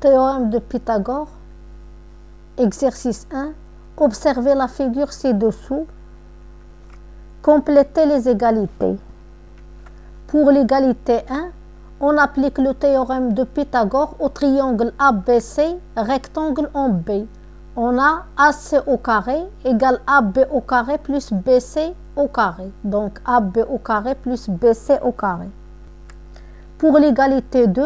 théorème de Pythagore. Exercice 1. Observez la figure ci-dessous. Complétez les égalités. Pour l'égalité 1, on applique le théorème de Pythagore au triangle ABC, rectangle en B. On a AC au carré égale AB au carré plus BC au carré. Donc AB au carré plus BC au carré. Pour l'égalité 2,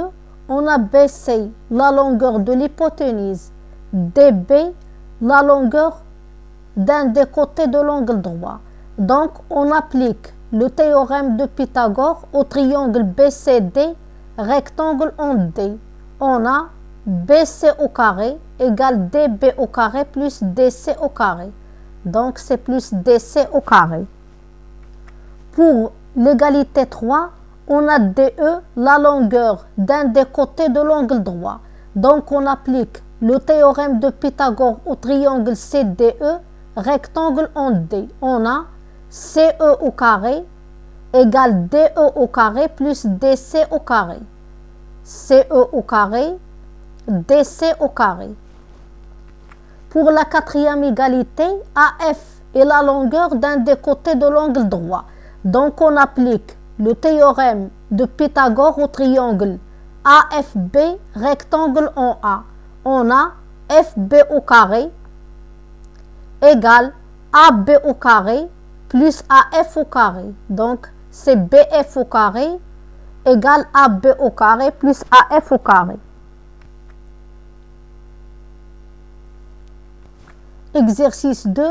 on a BC, la longueur de l'hypoténuse, DB, la longueur d'un des côtés de l'angle droit. Donc, on applique le théorème de Pythagore au triangle BCD, rectangle en D. On a BC au carré égale DB au carré plus DC au carré. Donc, c'est plus DC au carré. Pour l'égalité 3, on a DE, la longueur d'un des côtés de l'angle droit. Donc, on applique le théorème de Pythagore au triangle CDE, rectangle en D. On a CE au carré égale DE au carré plus DC au carré. CE au carré, DC au carré. Pour la quatrième égalité, AF est la longueur d'un des côtés de l'angle droit. Donc, on applique le théorème de Pythagore au triangle AFB, rectangle en A. On a FB au carré égale AB au carré plus AF au carré. Donc, c'est BF au carré égale AB au carré plus AF au carré. Exercice 2.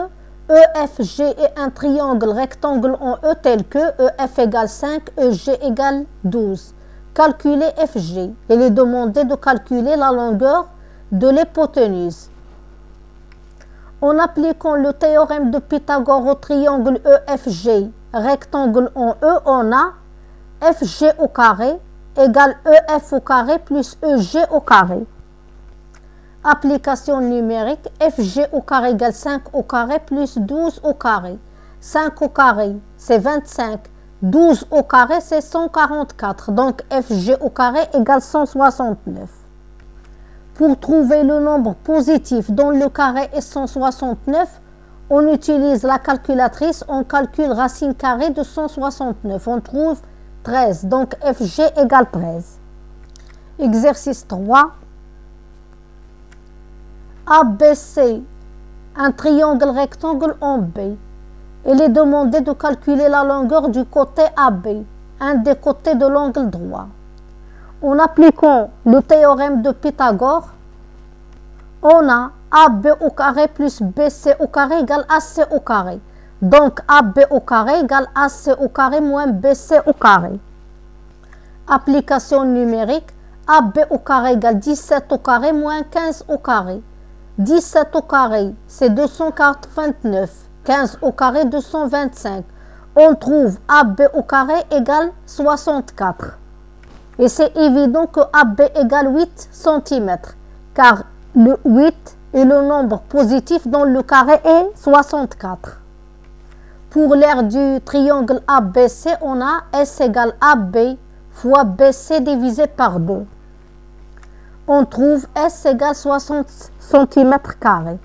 EFG est un triangle rectangle en E tel que EF égale 5, EG égale 12. Calculez FG. Il est demandé de calculer la longueur de l'hypoténuse. En appliquant le théorème de Pythagore au triangle EFG, rectangle en E, on a FG au carré égale EF au carré plus EG au carré. Application numérique, FG au carré égale 5 au carré plus 12 au carré. 5 au carré, c'est 25. 12 au carré, c'est 144. Donc, FG au carré égale 169. Pour trouver le nombre positif dont le carré est 169, on utilise la calculatrice, on calcule racine carrée de 169. On trouve 13. Donc, FG égale 13. Exercice 3. ABC, un triangle rectangle en B. Il est demandé de calculer la longueur du côté AB, un des côtés de l'angle droit. En appliquant le théorème de Pythagore, on a AB au carré plus BC au carré égale AC au carré. Donc, AB au carré égale AC au carré moins BC au carré. Application numérique, AB au carré égale 17 au carré moins 15 au carré. 17 au carré, c'est 289. 15 au carré, 225. On trouve AB au carré égale 64. Et c'est évident que AB égale 8 cm, car le 8 est le nombre positif dont le carré est 64. Pour l'aire du triangle ABC, on a S égale AB fois BC divisé par 2. On trouve S égale 60 cm².